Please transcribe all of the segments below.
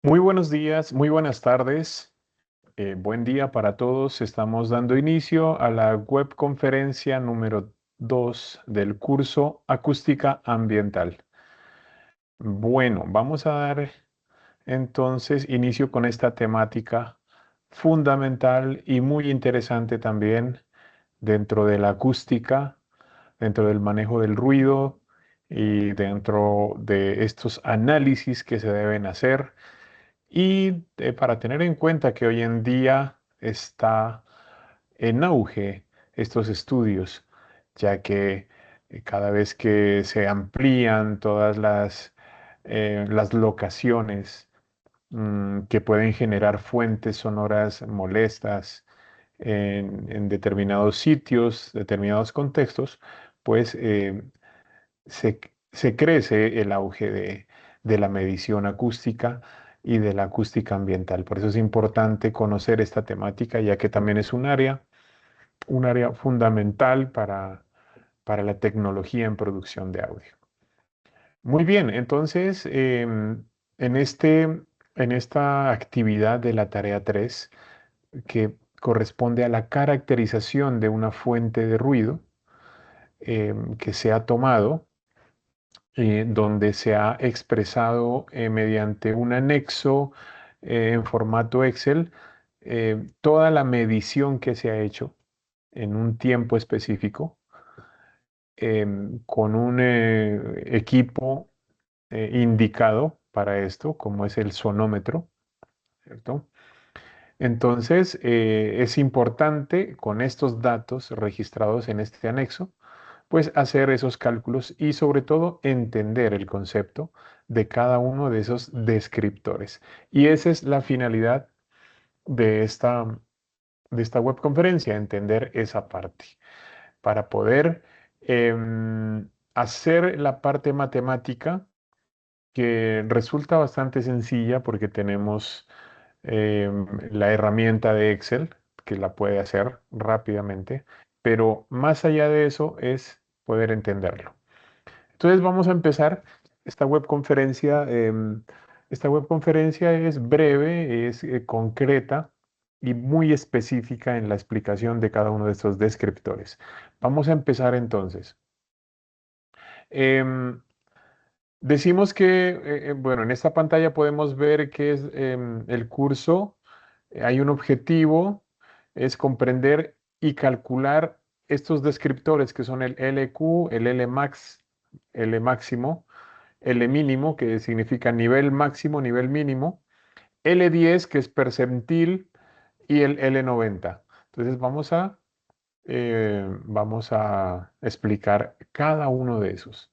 Muy buenos días, muy buenas tardes, buen día para todos. Estamos dando inicio a la webconferencia número 2 del curso Acústica Ambiental. Bueno, vamos a dar entonces inicio con esta temática fundamental y muy interesante también dentro de la acústica, dentro del manejo del ruido y dentro de estos análisis que se deben hacer. Y para tener en cuenta que hoy en día está en auge estos estudios, ya que cada vez que se amplían todas las locaciones que pueden generar fuentes sonoras molestas en determinados sitios, determinados contextos, pues se, se crece el auge de la medición acústica y de la acústica ambiental. Por eso es importante conocer esta temática, ya que también es un área fundamental para la tecnología en producción de audio. Muy bien, entonces, en esta actividad de la tarea 3 que corresponde a la caracterización de una fuente de ruido que se ha tomado, donde se ha expresado mediante un anexo en formato Excel toda la medición que se ha hecho en un tiempo específico con un equipo indicado para esto, como es el sonómetro, ¿cierto? Entonces, es importante con estos datos registrados en este anexo pues hacer esos cálculos y sobre todo entender el concepto de cada uno de esos descriptores. Y esa es la finalidad de esta webconferencia, entender esa parte, para poder hacer la parte matemática que resulta bastante sencilla porque tenemos la herramienta de Excel que la puede hacer rápidamente, pero más allá de eso es poder entenderlo. Entonces vamos a empezar esta webconferencia. Esta webconferencia es breve, es concreta y muy específica en la explicación de cada uno de estos descriptores. Vamos a empezar entonces. Em, Decimos que, bueno, en esta pantalla podemos ver que es el curso. Hay un objetivo, es comprender y calcular estos descriptores que son el LQ, el Lmax, L máximo, L mínimo, que significa nivel máximo, nivel mínimo, L10, que es percentil, y el L90. Entonces vamos a explicar cada uno de esos.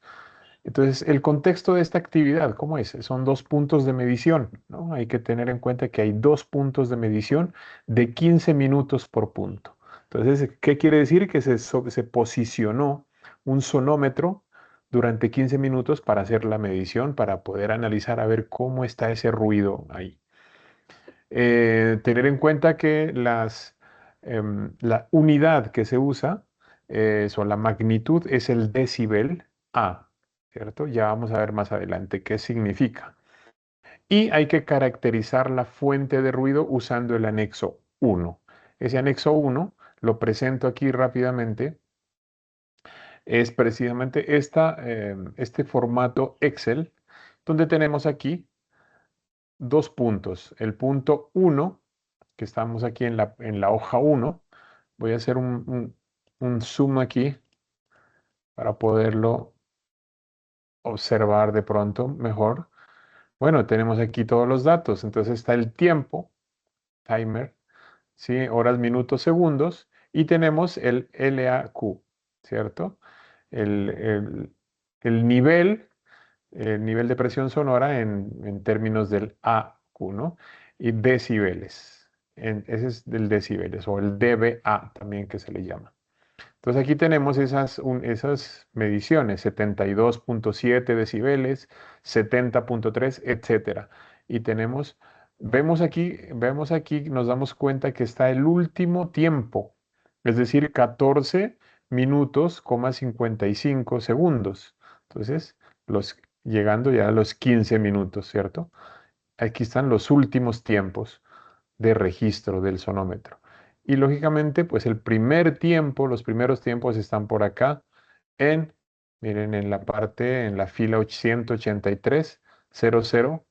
Entonces, el contexto de esta actividad, ¿cómo es? Son dos puntos de medición, ¿no? Hay que tener en cuenta que hay dos puntos de medición de 15 minutos por punto. Entonces, ¿qué quiere decir? Que se posicionó un sonómetro durante 15 minutos para hacer la medición, para poder analizar a ver cómo está ese ruido ahí. Tener en cuenta que la unidad que se usa, o la magnitud, es el decibel A, ¿cierto? Ya vamos a ver más adelante qué significa. Y hay que caracterizar la fuente de ruido usando el anexo 1. Ese anexo 1 lo presento aquí rápidamente. Es precisamente este formato Excel, donde tenemos aquí dos puntos. El punto 1 que estamos aquí en la hoja 1. Voy a hacer un zoom aquí para poderlo observar de pronto mejor. Bueno, tenemos aquí todos los datos. Entonces está el tiempo, timer, ¿sí? Horas, minutos, segundos. Y tenemos el LAQ, ¿cierto? El, el- el nivel de presión sonora en términos del AQ, ¿no? Y decibeles. Ese es del decibeles o el dBA también que se le llama. Entonces aquí tenemos esas mediciones, 72.7 decibeles, 70.3, etcétera. Y vemos aquí, nos damos cuenta que está el último tiempo, es decir, 14 minutos, 55 segundos. Entonces, llegando ya a los 15 minutos, ¿cierto? aquí están los últimos tiempos de registro del sonómetro. Y lógicamente, pues el primer tiempo, los primeros tiempos están por acá miren, en la parte, en la fila 183, 00,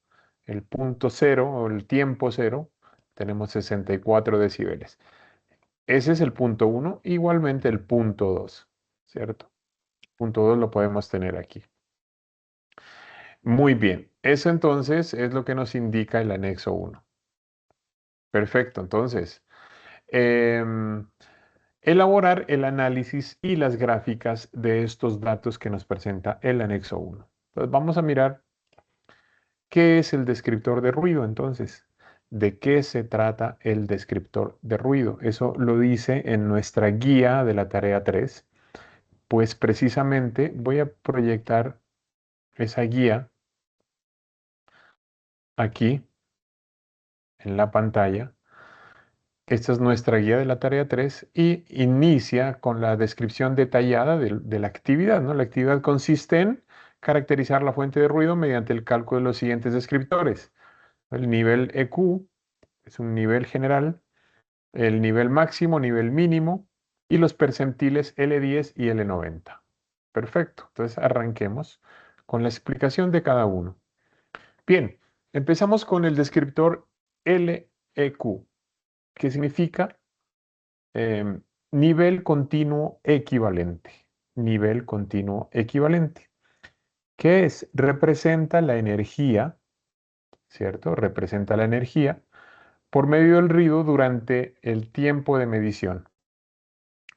el punto cero o el tiempo cero, tenemos 64 decibeles. Ese es el punto 1, igualmente el punto 2, ¿cierto? Punto 2 lo podemos tener aquí. Muy bien, eso entonces es lo que nos indica el anexo 1. Perfecto, entonces, em, elaborar el análisis y las gráficas de estos datos que nos presenta el anexo 1. Entonces, vamos a mirar qué es el descriptor de ruido, entonces. ¿De qué se trata el descriptor de ruido? Eso lo dice en nuestra guía de la tarea 3. Pues precisamente voy a proyectar esa guía aquí en la pantalla. Esta es nuestra guía de la tarea 3 y inicia con la descripción detallada de la actividad, ¿no? La actividad consiste en caracterizar la fuente de ruido mediante el cálculo de los siguientes descriptores. El nivel EQ es un nivel general, el nivel máximo, nivel mínimo y los percentiles L10 y L90. Perfecto, entonces arranquemos con la explicación de cada uno. Bien, empezamos con el descriptor LEQ, que significa em, nivel continuo equivalente. Nivel continuo equivalente. ¿Qué es? Representa la energía, ¿cierto? Representa la energía por medio del ruido durante el tiempo de medición.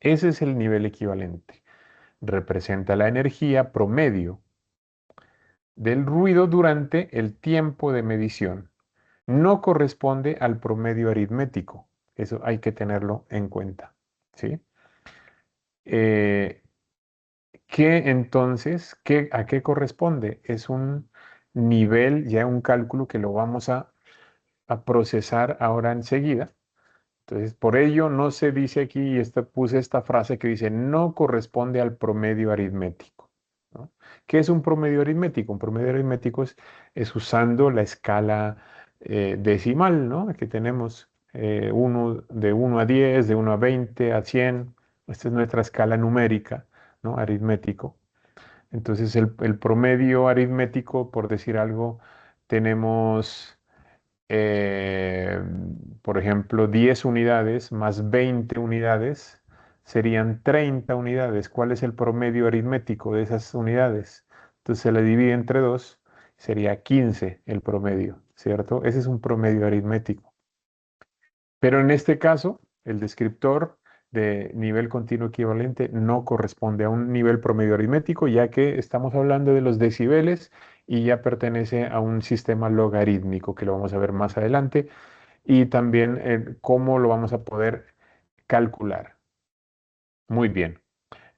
Ese es el nivel equivalente. Representa la energía promedio del ruido durante el tiempo de medición. No corresponde al promedio aritmético. Eso hay que tenerlo en cuenta, ¿sí? Eh, ¿Qué entonces, a qué corresponde? Es un nivel, ya un cálculo que lo vamos a procesar ahora enseguida. Entonces, por ello no se dice aquí, y puse esta frase que dice, no corresponde al promedio aritmético, ¿no? ¿Qué es un promedio aritmético? Un promedio aritmético es usando la escala decimal, ¿no? Aquí tenemos de 1 a 10, de 1 a 20, a 100. Esta es nuestra escala numérica, ¿no? Aritmético. Entonces, el promedio aritmético, por decir algo, tenemos eh, por ejemplo, 10 unidades más 20 unidades serían 30 unidades. ¿Cuál es el promedio aritmético de esas unidades? Entonces se le divide entre 2, sería 15 el promedio, ¿cierto? Ese es un promedio aritmético. Pero en este caso, el descriptor de nivel continuo equivalente no corresponde a un nivel promedio aritmético, ya que estamos hablando de los decibeles y ya pertenece a un sistema logarítmico, que lo vamos a ver más adelante, y también cómo lo vamos a poder calcular. Muy bien.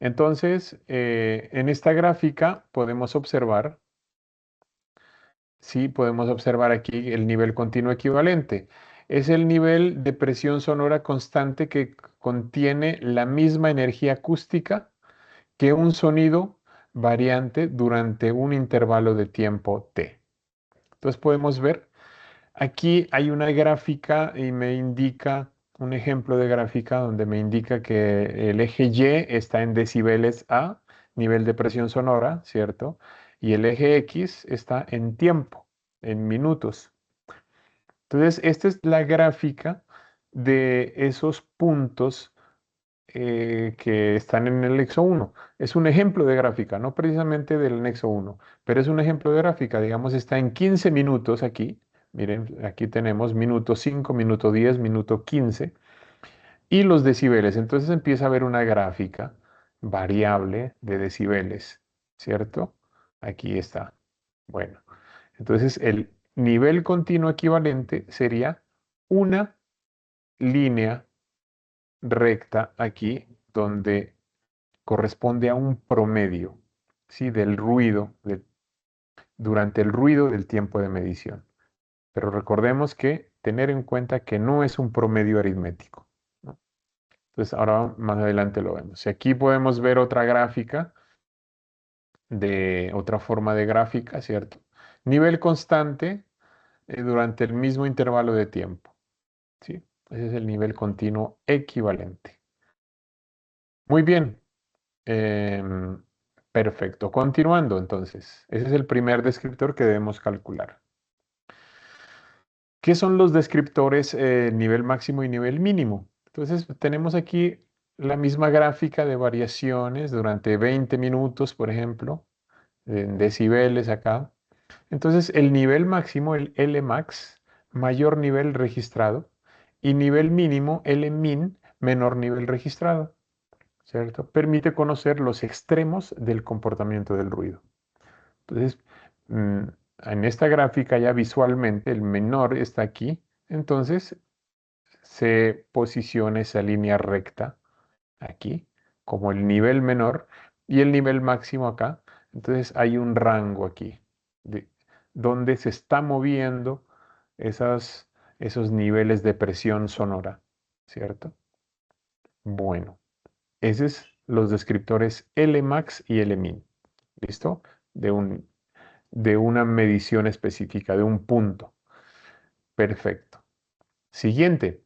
Entonces, en esta gráfica podemos observar, sí, podemos observar aquí el nivel continuo equivalente. Es el nivel de presión sonora constante que contiene la misma energía acústica que un sonido variante durante un intervalo de tiempo t. Entonces podemos ver, aquí hay una gráfica y me indica un ejemplo de gráfica donde me indica que el eje Y está en decibeles A, nivel de presión sonora, ¿cierto? Y el eje X está en tiempo, en minutos. Entonces, esta es la gráfica de esos puntos que están en el anexo 1. Es un ejemplo de gráfica, no precisamente del anexo 1, pero es un ejemplo de gráfica. Digamos, está en 15 minutos aquí. Miren, aquí tenemos minuto 5, minuto 10, minuto 15 y los decibeles. Entonces empieza a haber una gráfica variable de decibeles, ¿cierto? Aquí está. Bueno, entonces el nivel continuo equivalente sería una línea recta aquí donde corresponde a un promedio, ¿sí? Del ruido, durante el ruido del tiempo de medición. Pero recordemos que tener en cuenta que no es un promedio aritmético, ¿no? Entonces ahora más adelante lo vemos. Y aquí podemos ver otra gráfica de otra forma de gráfica, ¿cierto? Nivel constante durante el mismo intervalo de tiempo. ¿Sí? Ese es el nivel continuo equivalente. Muy bien. Em, perfecto. Continuando entonces. Ese es el primer descriptor que debemos calcular. ¿Qué son los descriptores nivel máximo y nivel mínimo? Entonces tenemos aquí la misma gráfica de variaciones durante 20 minutos, por ejemplo, en decibeles acá. Entonces el nivel máximo, el Lmax, mayor nivel registrado, y nivel mínimo, Lmin, menor nivel registrado, ¿cierto? Permite conocer los extremos del comportamiento del ruido. Entonces, mm, en esta gráfica ya visualmente el menor está aquí, entonces se posiciona esa línea recta aquí como el nivel menor y el nivel máximo acá. Entonces hay un rango aquí de donde se está moviendo esos niveles de presión sonora, ¿cierto? Bueno, esos es los descriptores Lmax y Lmin. ¿Listo? De de una medición específica, de un punto. Perfecto. Siguiente.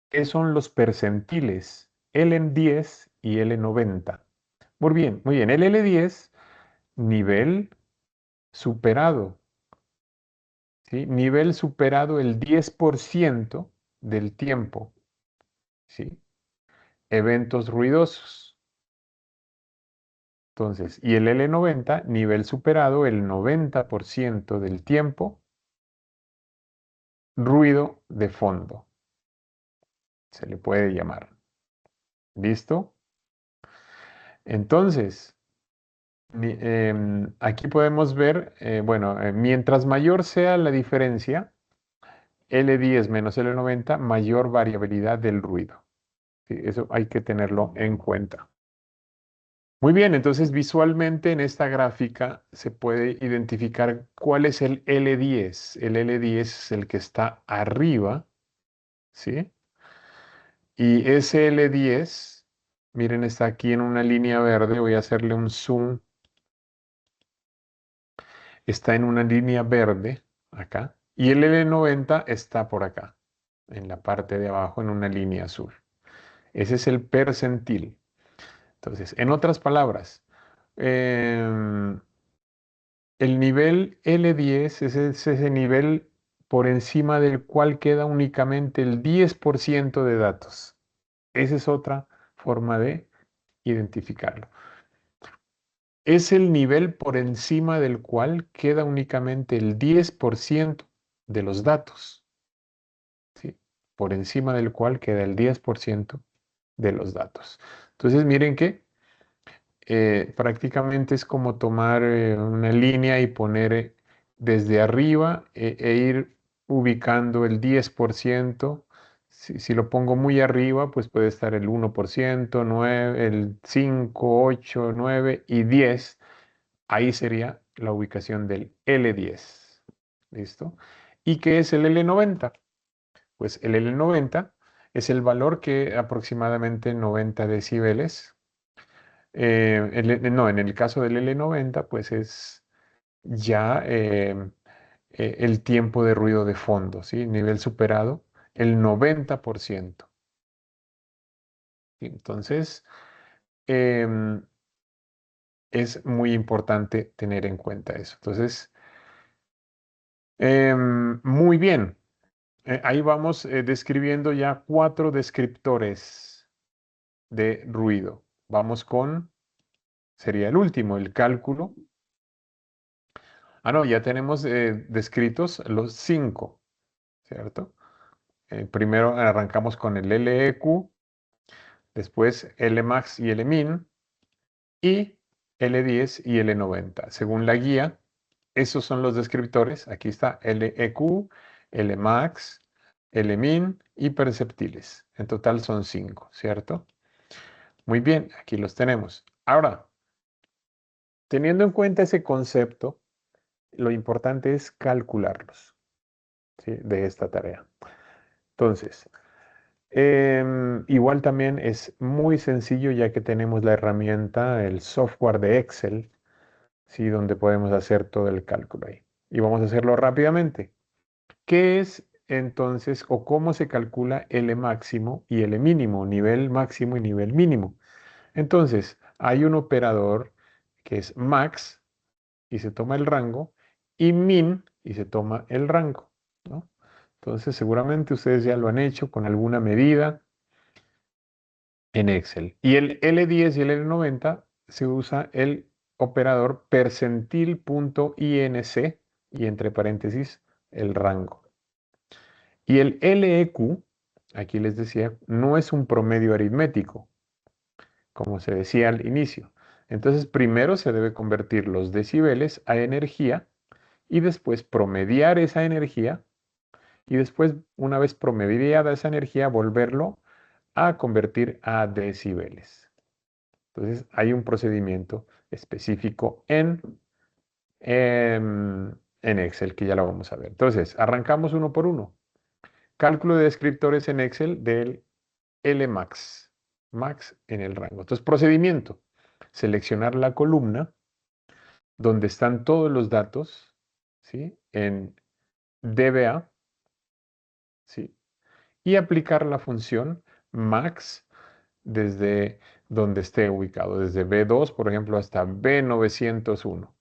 ¿Qué son los percentiles? L10 y L90. Muy bien. El L10, nivel superado. ¿Sí? Nivel superado el 10% del tiempo. ¿Sí? Eventos ruidosos. Entonces, y el L90, nivel superado el 90% del tiempo, ruido de fondo. Se le puede llamar. ¿Listo? Entonces, aquí podemos ver, bueno, mientras mayor sea la diferencia, L10 menos L90, mayor variabilidad del ruido. Sí, eso hay que tenerlo en cuenta. Muy bien, entonces visualmente en esta gráfica se puede identificar cuál es el L10. El L10 es el que está arriba, ¿sí? Y ese L10, miren, está aquí en una línea verde, voy a hacerle un zoom. Está en una línea verde acá y el L90 está por acá, en la parte de abajo en una línea azul. Ese es el percentil. Entonces, en otras palabras, em, el nivel L10 es ese nivel por encima del cual queda únicamente el 10% de datos. Esa es otra forma de identificarlo. Es el nivel por encima del cual queda únicamente el 10% de los datos, ¿sí? Por encima del cual queda el 10% de los datos. Entonces, miren que prácticamente es como tomar una línea y poner desde arriba e ir ubicando el 10%. Si lo pongo muy arriba, pues puede estar el 1%, 9, el 5, 8, 9 y 10. Ahí sería la ubicación del L10. ¿Listo? ¿Y qué es el L90? Pues el L90 es el valor que aproximadamente 90 decibeles. No, en el caso del L90, pues es ya el tiempo de ruido de fondo, ¿sí? Nivel superado, el 90%. ¿Sí? Entonces, em, es muy importante tener en cuenta eso. Entonces, muy bien. Ahí vamos describiendo ya 4 descriptores de ruido. Vamos con, sería el último, el cálculo. Ah, no, ya tenemos descritos los 5, ¿cierto? Primero arrancamos con el LEQ, después Lmax y Lmin y L10 y L90. Según la guía, esos son los descriptores. Aquí está LEQ, Lmax, Lmin y perceptiles. En total son 5, ¿cierto? Muy bien, aquí los tenemos. Ahora, teniendo en cuenta ese concepto, lo importante es calcularlos, ¿sí? De esta tarea. Entonces, igual también es muy sencillo ya que tenemos la herramienta, el software de Excel, ¿sí? Donde podemos hacer todo el cálculo ahí. Y vamos a hacerlo rápidamente. ¿Qué es entonces o cómo se calcula L máximo y L mínimo, nivel máximo y nivel mínimo? Entonces, hay un operador que es max y se toma el rango y min y se toma el rango, ¿no? Entonces, seguramente ustedes ya lo han hecho con alguna medida en Excel. Y el L10 y el L90 se usa el operador percentil.inc y entre paréntesis el rango. Y el LEQ, aquí les decía, no es un promedio aritmético, como se decía al inicio. Entonces, primero se debe convertir los decibeles a energía y después promediar esa energía y después, una vez promediada esa energía, volverlo a convertir a decibeles. Entonces, hay un procedimiento específico en Excel que ya lo vamos a ver. Entonces, arrancamos uno por uno. Cálculo de descriptores en Excel del Lmax. Max en el rango. Entonces, procedimiento. Seleccionar la columna donde están todos los datos, ¿sí? En DBA, ¿sí? Y aplicar la función max desde donde esté ubicado, desde B2, por ejemplo, hasta B901.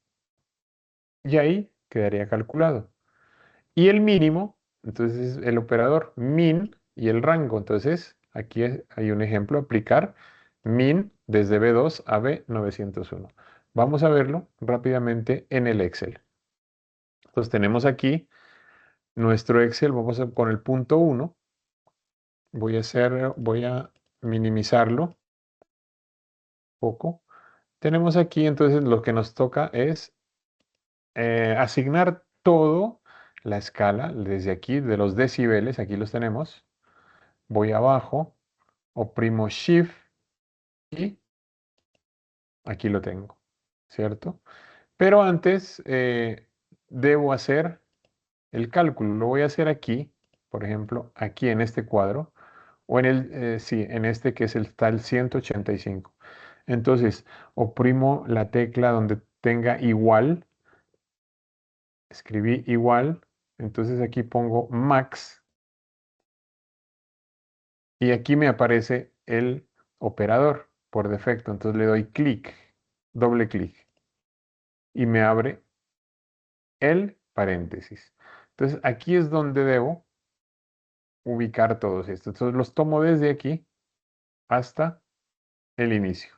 Y ahí quedaría calculado. Y el mínimo, entonces el operador min y el rango. Entonces, aquí hay un ejemplo, aplicar min desde B2 a B901. Vamos a verlo rápidamente en el Excel. Entonces tenemos aquí nuestro Excel, vamos a con el punto 1. Voy a minimizarlo un poco. Tenemos aquí entonces lo que nos toca es asignar todo la escala desde aquí de los decibeles, aquí los tenemos. Voy abajo, oprimo Shift y aquí lo tengo, ¿cierto? Pero antes debo hacer el cálculo. Lo voy a hacer aquí, por ejemplo, aquí en este cuadro, o en sí, en este que es el tal 185. Entonces, oprimo la tecla donde tenga igual, escribí igual, entonces aquí pongo max y aquí me aparece el operador por defecto. Entonces le doy clic, doble clic y me abre el paréntesis. Entonces aquí es donde debo ubicar todos estos. Entonces los tomo desde aquí hasta el inicio.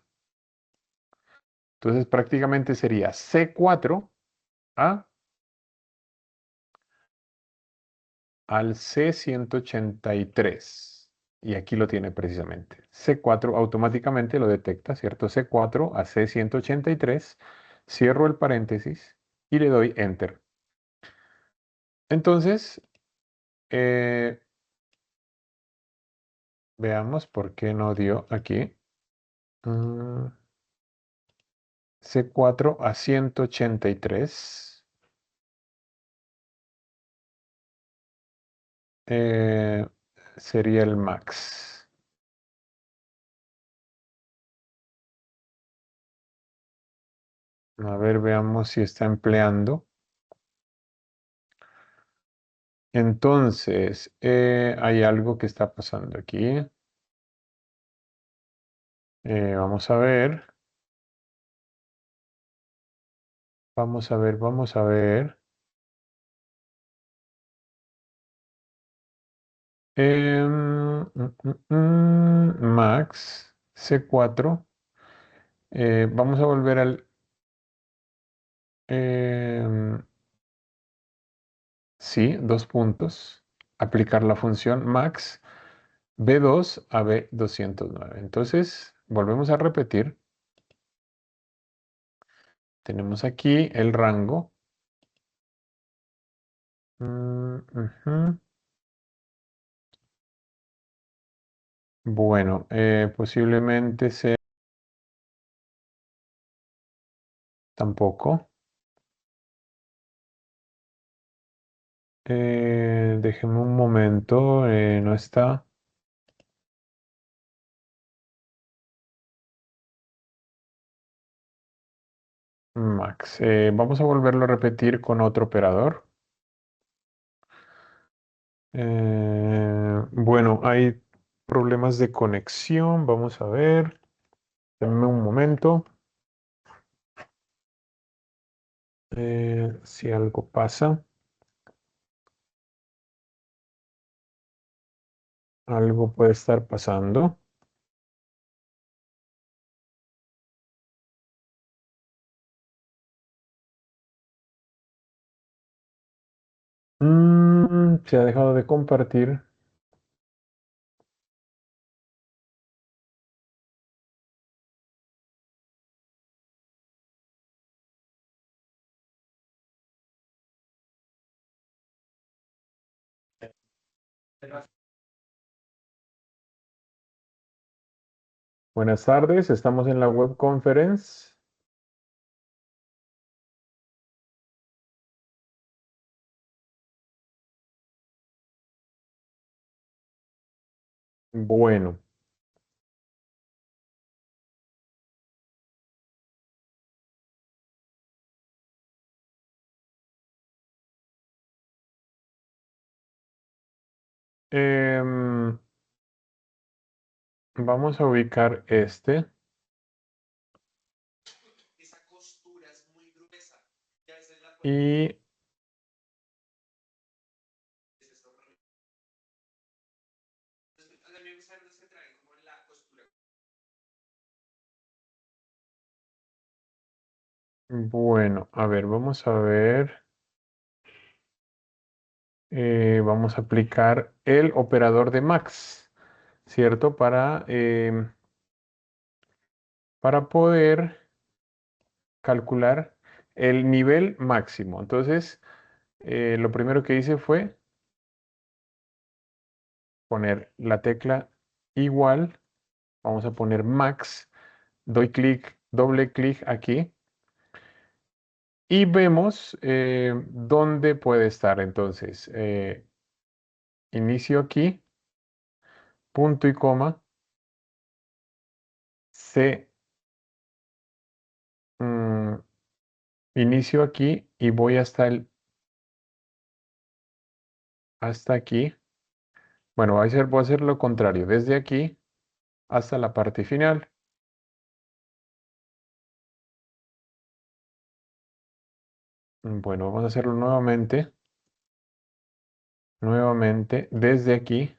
Entonces prácticamente sería C4 a al C183. Y aquí lo tiene precisamente. C4 automáticamente lo detecta, ¿cierto? C4 a C183. Cierro el paréntesis y le doy Enter. Entonces, eh, veamos por qué no dio aquí. Mm, C4 a 183. eh, Sería el max. A ver, veamos si está empleando. Entonces, hay algo que está pasando aquí. Vamos a ver. Vamos a ver, vamos a ver. Max C4. Vamos a volver al... em, sí, dos puntos. Aplicar la función max B2 a B209. Entonces, volvemos a repetir. Tenemos aquí el rango. Ujú. Bueno, posiblemente sea tampoco. Déjeme un momento, no está. Max. Vamos a volverlo a repetir con otro operador. Bueno, hay problemas de conexión. Vamos a ver. Denme un momento. Si algo pasa, algo puede estar pasando. Se ha dejado de compartir. Buenas tardes, estamos en la web conference. Bueno, em, vamos a ubicar este y bueno, a ver, vamos a ver. Vamos a aplicar el operador de max, ¿cierto? Para poder calcular el nivel máximo. Entonces, lo primero que hice fue poner la tecla igual. Vamos a poner max. Doy clic, doble clic aquí. Y vemos dónde puede estar. Entonces, inicio aquí, punto y coma, C, mm, inicio aquí y voy hasta aquí. Bueno, voy a hacer lo contrario, desde aquí hasta la parte final. Bueno, vamos a hacerlo nuevamente. Nuevamente, desde aquí.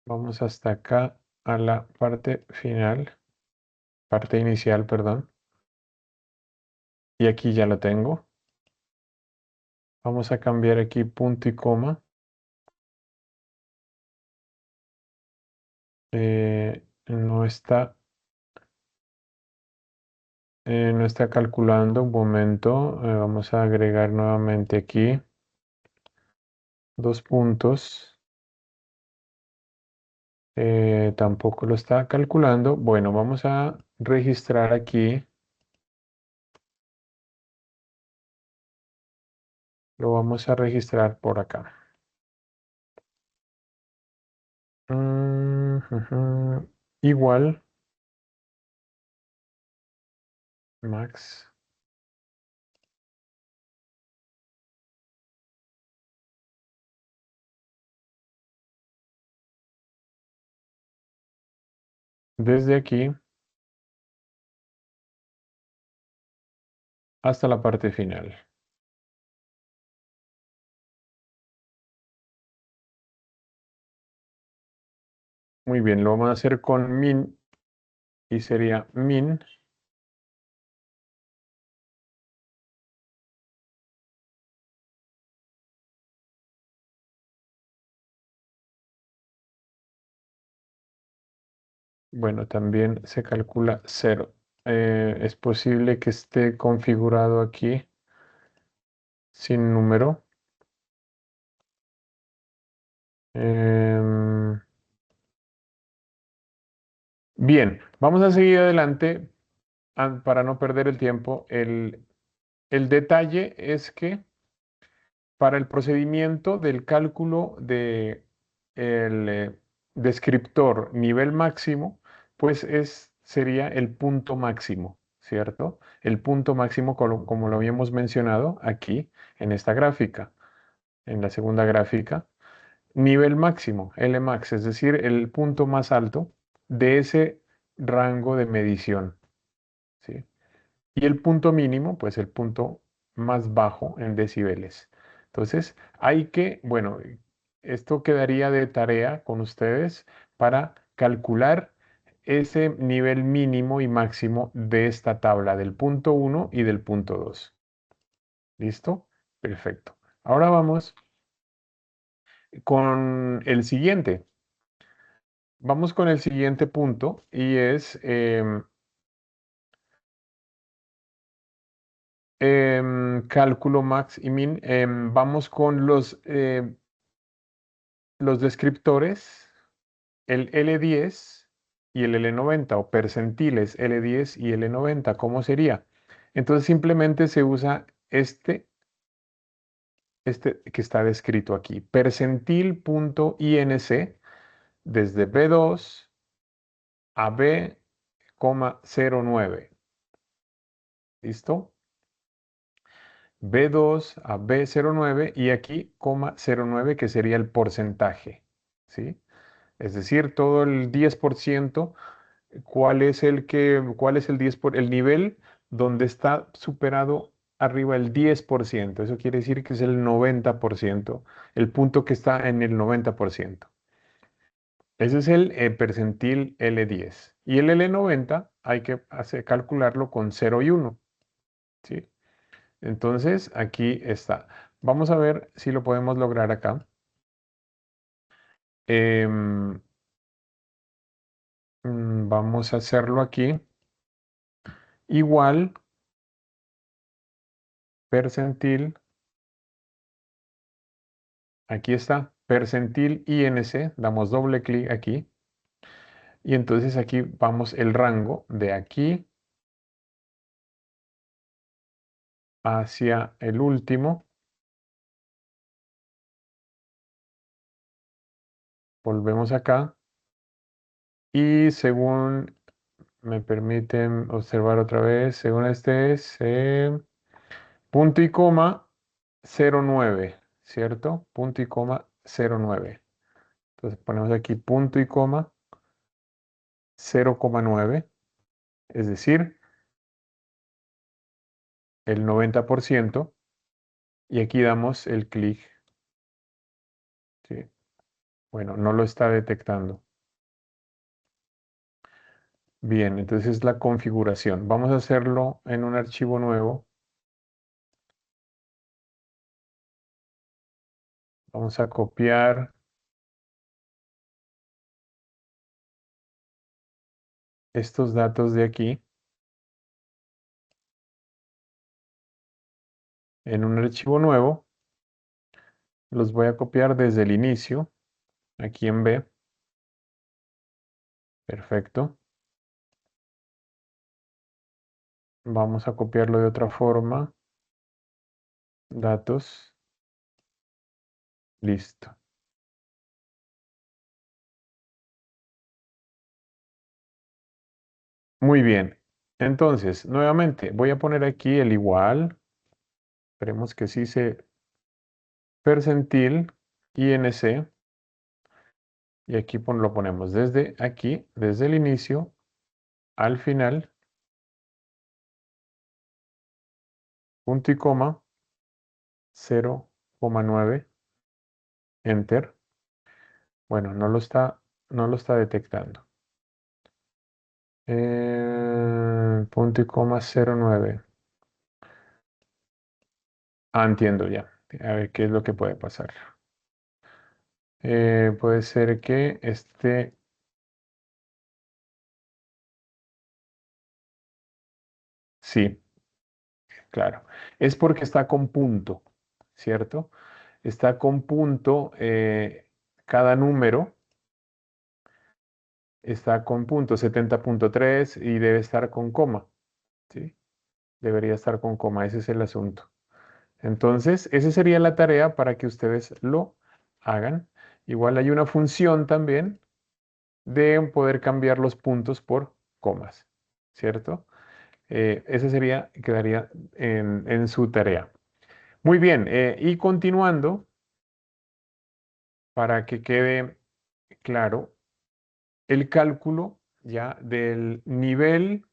Vamos hasta acá a la parte final, parte inicial, perdón. Y aquí ya lo tengo. Vamos a cambiar aquí punto y coma. No está calculando. Un momento. Vamos a agregar nuevamente aquí dos puntos. Tampoco lo está calculando. Bueno, vamos a registrar aquí. Lo vamos a registrar por acá. Ujú. Igual, max. Desde aquí hasta la parte final. Muy bien, lo vamos a hacer con min y sería min. Bueno, también se calcula 0. Es posible que esté configurado aquí sin número. Em, Bien, vamos a seguir adelante para no perder el tiempo. El detalle es que para el procedimiento del cálculo de el descriptor nivel máximo, pues sería el punto máximo, ¿cierto? El punto máximo, como lo habíamos mencionado aquí en esta gráfica, en la segunda gráfica. Nivel máximo, Lmax, es decir, el punto más alto de ese rango de medición, ¿sí? Y el punto mínimo, pues el punto más bajo en decibeles. Entonces, bueno, esto quedaría de tarea con ustedes para calcular ese nivel mínimo y máximo de esta tabla del punto 1 y del punto 2. ¿Listo? Perfecto. Ahora vamos con el siguiente. Vamos con el siguiente punto y es cálculo max y min. Vamos con los descriptores, el L10 y el L90 o percentiles L10 y L90. ¿Cómo sería? Entonces simplemente se usa este que está descrito aquí, percentil.inc desde B2 a B,09. ¿Listo? B2 a B09 y aquí, 0,09 que sería el porcentaje, ¿sí? Es decir, todo el 10%, ¿cuál es el 10 el nivel donde está superado arriba el 10%? Eso quiere decir que es el 90%, el punto que está en el 90%. Ese es el percentil L10. Y el L90 hay que calcularlo con 0 y 1, ¿sí? Entonces, aquí está. Vamos a ver si lo podemos lograr acá. Em, vamos a hacerlo aquí. Igual, percentil. Aquí está, percentil INC. Damos doble clic aquí. Y entonces aquí vamos el rango de aquí hacia el último. Volvemos acá. Y según me permiten observar otra vez, según este es punto y coma 09, ¿cierto? Punto y coma 09. Entonces ponemos aquí punto y coma 0,9, es decir, el 90%, y aquí damos el clic, ¿sí? Bueno, no lo está detectando. Bien, entonces la configuración. Vamos a hacerlo en un archivo nuevo. Vamos a copiar estos datos de aquí en un archivo nuevo. Los voy a copiar desde el inicio, aquí en B. Perfecto. Vamos a copiarlo de otra forma. Datos. Listo. Muy bien. Entonces, nuevamente, voy a poner aquí el igual. Esperemos que sí se percentil INC. Y aquí lo ponemos desde aquí, desde el inicio al final, punto y coma, 0,9, enter. Bueno, no lo está detectando. Punto y coma 0,9. Ah, entiendo ya. A ver qué es lo que puede pasar. Puede ser que sí, claro. Es porque está con punto, ¿cierto? Está con punto, cada número está con punto 70,3 y debe estar con coma, ¿sí? Debería estar con coma, ese es el asunto. Entonces, esa sería la tarea para que ustedes lo hagan. Igual hay una función también de poder cambiar los puntos por comas, ¿cierto? Ese sería, quedaría en su tarea. Muy bien, y continuando, para que quede claro, el cálculo ya del nivel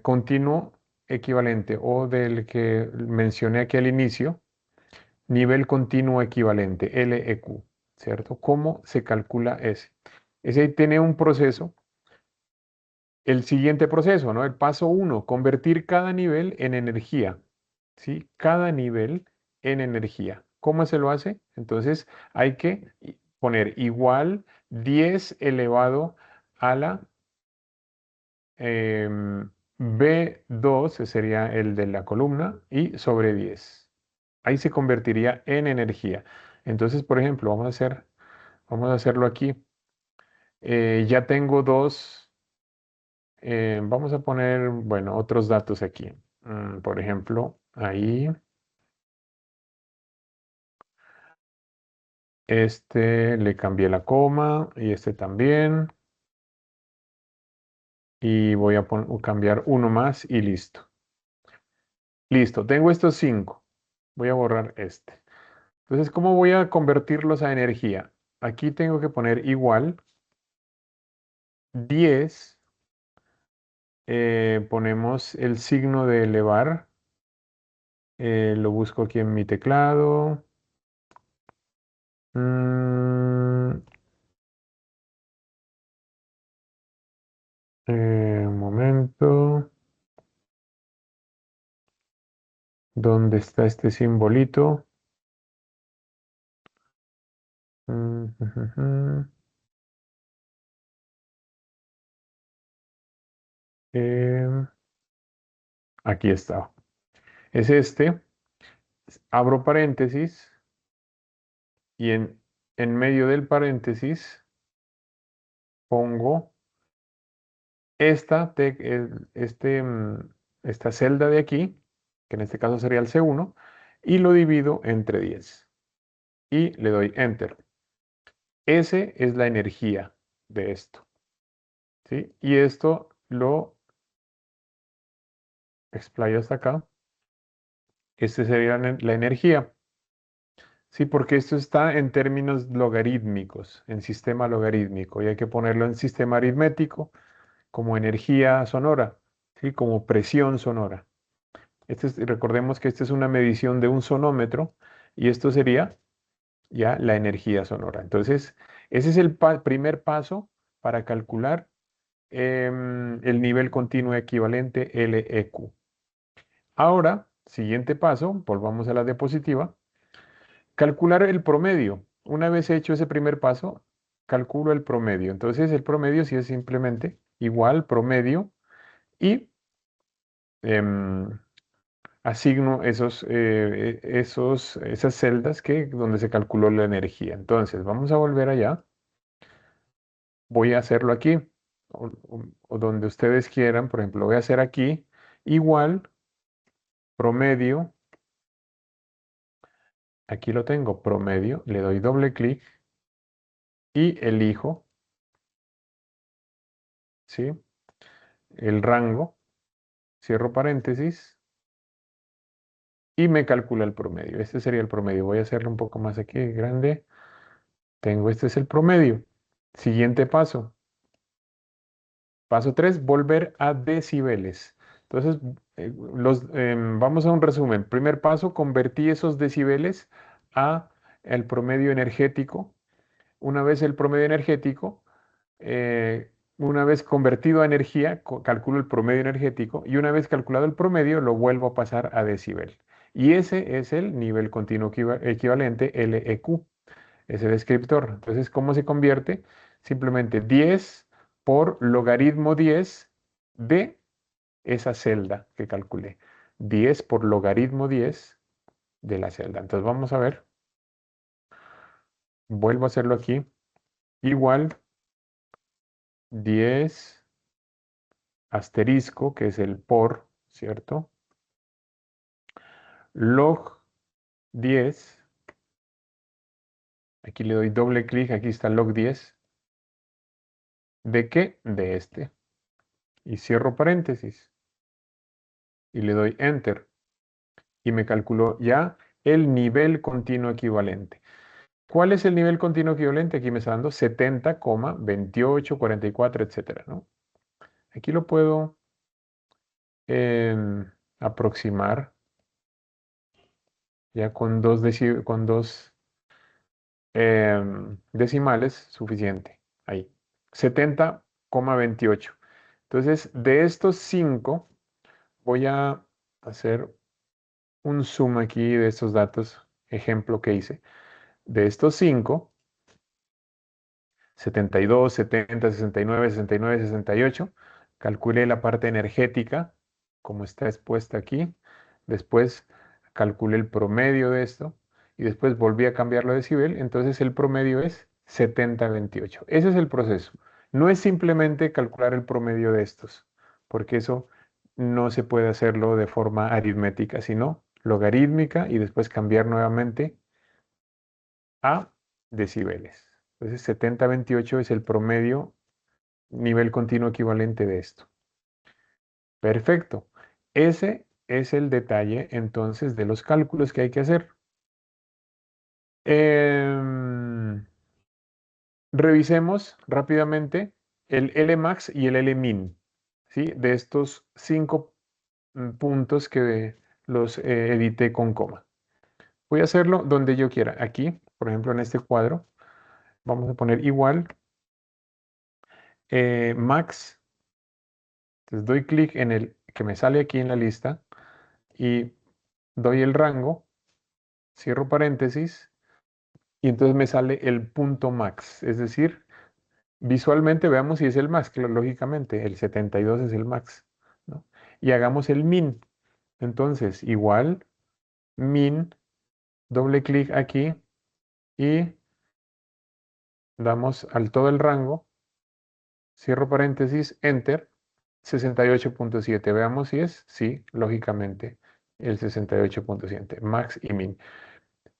continuo equivalente o del que mencioné aquí al inicio, nivel continuo equivalente, LEQ, ¿cierto? ¿Cómo se calcula ese? Ese tiene un proceso, el siguiente proceso, ¿no? El paso 1, convertir cada nivel en energía, ¿sí? Cada nivel en energía. ¿Cómo se lo hace? Entonces hay que poner igual 10 elevado a la B2, ese sería el de la columna, y sobre 10. Ahí se convertiría en energía. Entonces, por ejemplo, vamos a hacerlo aquí. Ya tengo dos, vamos a poner, bueno, otros datos aquí. Por ejemplo, ahí, este le cambié la coma y este también. Y voy a cambiar uno más y listo. Listo, tengo estos 5. Voy a borrar este. Entonces, ¿cómo voy a convertirlos a energía? Aquí tengo que poner igual 10. Ponemos el signo de elevar. Lo busco aquí en mi teclado. Mm, un momento. ¿Dónde está este simbolito? Ujujú. Em, Aquí está. Es este. Abro paréntesis y en medio del paréntesis pongo esta celda de aquí, que en este caso sería el C1, y lo divido entre 10. Y le doy Enter. Ese es la energía de esto, ¿sí? Y esto lo explayo hasta acá. Este sería la energía. Sí, porque esto está en términos logarítmicos, en sistema logarítmico, y hay que ponerlo en sistema aritmético como energía sonora, ¿sí? Como presión sonora. Recordemos que esta es una medición de un sonómetro y esto sería ya la energía sonora. Entonces, ese es el primer paso para calcular el nivel continuo equivalente LEQ. Ahora, siguiente paso, volvamos a la diapositiva, calcular el promedio. Una vez hecho ese primer paso, calculo el promedio. Entonces, el promedio sí es simplemente igual promedio y em, asigno esas celdas donde se calculó la energía. Entonces, vamos a volver allá. Voy a hacerlo aquí, o donde ustedes quieran. Por ejemplo, voy a hacer aquí igual promedio. Aquí lo tengo, promedio. Le doy doble clic y elijo, ¿sí? El rango. Cierro paréntesis y me calcula el promedio. Este sería el promedio. Voy a hacerlo un poco más aquí, grande. Este es el promedio. Siguiente paso. Paso 3, volver a decibeles. Entonces, vamos a un resumen. Primer paso, convertí esos decibeles a el promedio energético. Una vez el promedio energético, una vez convertido a energía, calculo el promedio energético y una vez calculado el promedio, lo vuelvo a pasar a decibel. Y ese es el nivel continuo equivalente, LEQ, ese descriptor. Entonces, ¿cómo se convierte? Simplemente 10 por logaritmo 10 de esa celda que calculé. 10 por logaritmo 10 de la celda. Entonces, vamos a ver. Vuelvo a hacerlo aquí. Igual 10 asterisco, que es el por, ¿cierto? Log 10, aquí le doy doble clic, aquí está log 10, ¿De qué? De este. Y cierro paréntesis. Y le doy Enter. Y me calculó ya el nivel continuo equivalente. ¿Cuál es el nivel continuo equivalente? Aquí me está dando 70,28, 44, etcétera, ¿no? Aquí lo puedo aproximar ya con dos decimales, suficiente. Ahí, 70,28. Entonces, de estos 5, voy a hacer un zoom aquí de estos datos, ejemplo que hice. De estos 5, 72, 70, 69, 69, 68. Calculé la parte energética, como está expuesta aquí. Después calculé el promedio de esto y después volví a cambiarlo a decibel. Entonces el promedio es 70,28. Ese es el proceso. No es simplemente calcular el promedio de estos, porque eso no se puede hacerlo de forma aritmética, sino logarítmica y después cambiar nuevamente a decibeles. Entonces 70,28 es el promedio nivel continuo equivalente de esto. Perfecto. Ese es el detalle entonces de los cálculos que hay que hacer. Revisemos rápidamente el Lmax y el Lmin, ¿sí? De estos 5 puntos que los edité con coma. Voy a hacerlo donde yo quiera. Aquí, por ejemplo, en este cuadro, vamos a poner igual max. Entonces doy clic en el que me sale aquí en la lista y doy el rango, cierro paréntesis y entonces me sale el punto max. Es decir, visualmente veamos si es el max, lógicamente el 72 es el max, ¿no? Y hagamos el min. Entonces, igual min, doble clic aquí y damos al todo el rango, cierro paréntesis, enter, 68,7. Veamos si es, sí, lógicamente, el 68,7, max y min.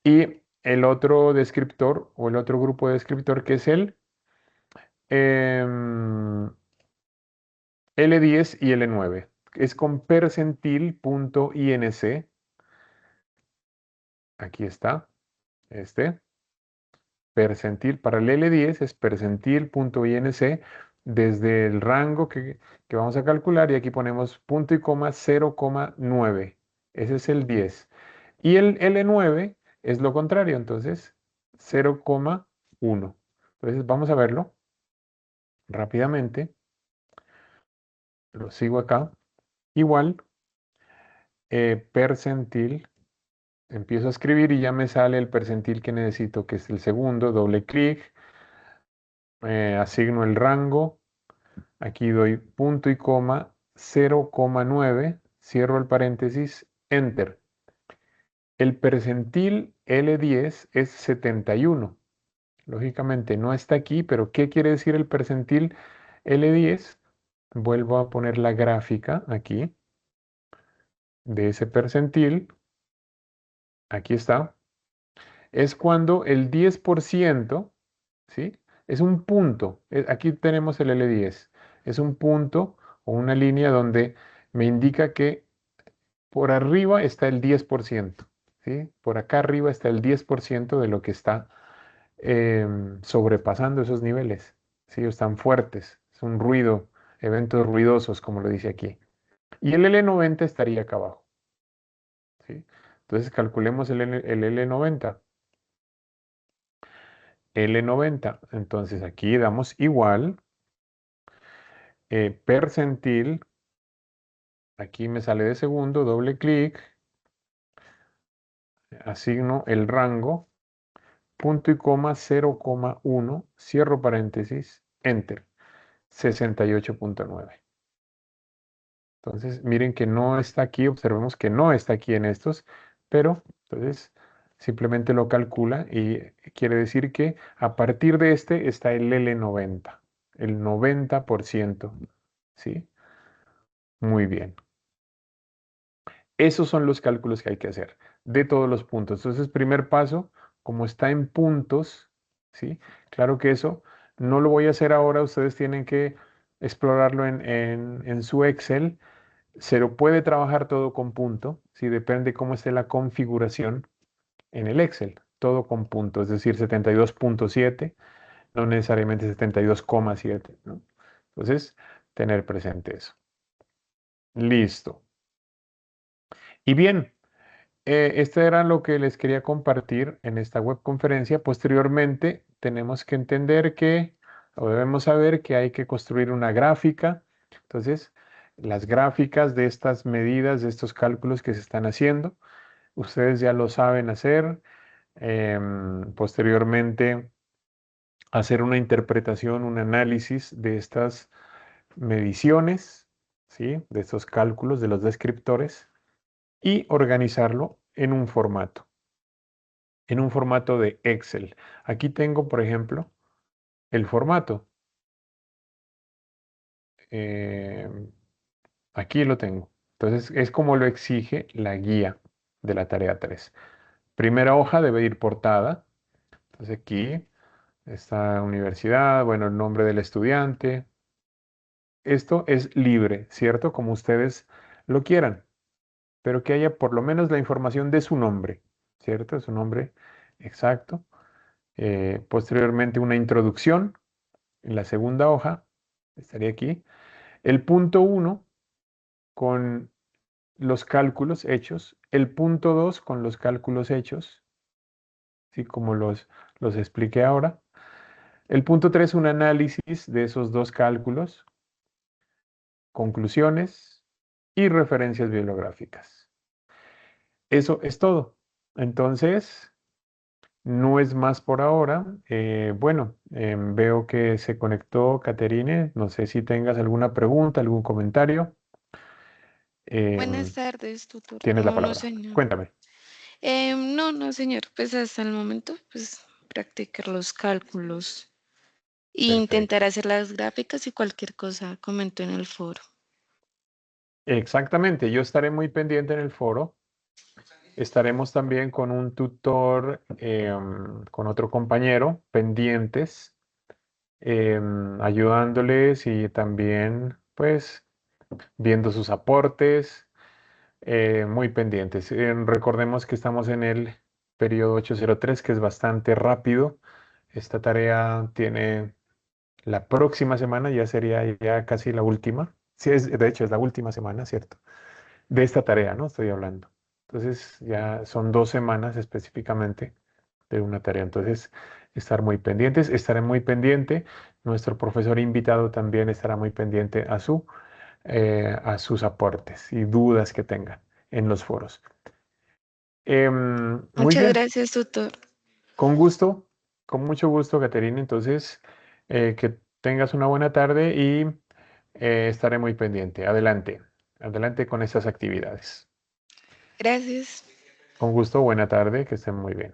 Y el otro descriptor o el otro grupo de descriptor que es el L10 y L9. Es con percentil.inc. Aquí está, este. Percentil para el L10 es percentil.inc desde el rango que vamos a calcular y aquí ponemos punto y coma 0,9. Ese es el 10. Y el L9 es lo contrario, entonces 0,1. Entonces vamos a verlo rápidamente. Lo sigo acá. Igual, percentil. Empiezo a escribir y ya me sale el percentil que necesito, que es el segundo. Doble clic. Asigno el rango. Aquí doy punto y coma 0,9. Cierro el paréntesis. Enter. El percentil L10 es 71. Lógicamente no está aquí, pero ¿qué quiere decir el percentil L10? Vuelvo a poner la gráfica aquí de ese percentil. Aquí está. Es cuando el 10%, ¿sí? Es un punto. Aquí tenemos el L10. Es un punto o una línea donde me indica que por arriba está el 10%, ¿sí? Por acá arriba está el 10% de lo que está sobrepasando esos niveles, ¿sí? Están fuertes, es un ruido, eventos ruidosos, como lo dice aquí. Y el L90 estaría acá abajo, ¿sí? Entonces calculemos el L90. L90, entonces aquí damos igual, percentil, aquí me sale de segundo, doble clic, asigno el rango, punto y coma 0,1, cierro paréntesis, enter, 68,9. Entonces, miren que no está aquí, observemos que no está aquí en estos, pero entonces simplemente lo calcula y quiere decir que a partir de este está el L90, el 90%, ¿sí? Muy bien. Esos son los cálculos que hay que hacer de todos los puntos. Entonces, primer paso, como está en puntos, ¿sí? Claro que eso No lo voy a hacer ahora, ustedes tienen que explorarlo en su Excel. Se lo puede trabajar todo con punto, si depende cómo esté la configuración en el Excel, todo con punto, es decir, 72.7, no necesariamente 72,7, ¿no? Entonces, tener presente eso. Listo. Y bien, esto era lo que les quería compartir en esta webconferencia. Posteriormente, tenemos que entender que, o debemos saber que hay que construir una gráfica. Entonces, las gráficas de estas medidas, de estos cálculos que se están haciendo, ustedes ya lo saben hacer. Posteriormente, hacer una interpretación, un análisis de estas mediciones, ¿sí? De estos cálculos, de los descriptores, y organizarlo en un formato de Excel. Aquí tengo, por ejemplo, el formato. Eh, Aquí lo tengo. Entonces, es como lo exige la guía de la tarea 3. Primera hoja debe ir portada. Entonces, aquí está universidad, bueno, el nombre del estudiante. Esto es libre, ¿cierto? Como ustedes lo quieran, pero que haya por lo menos la información de su nombre, ¿cierto? Su nombre exacto. Posteriormente una introducción en la segunda hoja, estaría aquí. El punto uno con los cálculos hechos, el punto 2 con los cálculos hechos, ¿sí? Como los expliqué ahora. El punto 3 un análisis de esos dos cálculos, conclusiones y referencias bibliográficas. Eso es todo. Entonces, no es más por ahora. Bueno, veo que se conectó Caterine. No sé si tengas alguna pregunta, algún comentario. Buenas Em, tardes, tutor. Tienes la No, no, palabra. señor. Cuéntame. No, no, señor. Pues hasta el momento, pues practicar los cálculos e intentar Perfecto. hacer las gráficas y cualquier cosa comento en el foro. Exactamente. Yo estaré muy pendiente en el foro. Estaremos también con un tutor, con otro compañero, pendientes, ayudándoles y también, pues, viendo sus aportes, muy pendientes. Recordemos que estamos en el periodo 803, que es bastante rápido. Esta tarea tiene la próxima semana, ya sería ya casi la última. Sí, de hecho, es la última semana, ¿cierto? De esta tarea, ¿no? Estoy hablando. Entonces, ya son 2 semanas específicamente de una tarea. Entonces, estar muy pendientes, estaré muy pendiente. Nuestro profesor invitado también estará muy pendiente a sus aportes y dudas que tengan en los foros. Muy Muchas bien, gracias, tutor. con gusto, con mucho gusto, Caterina. Entonces, que tengas una buena tarde y estaré muy pendiente. Adelante, adelante con estas actividades. Gracias. Con gusto, buena tarde, que estén muy bien.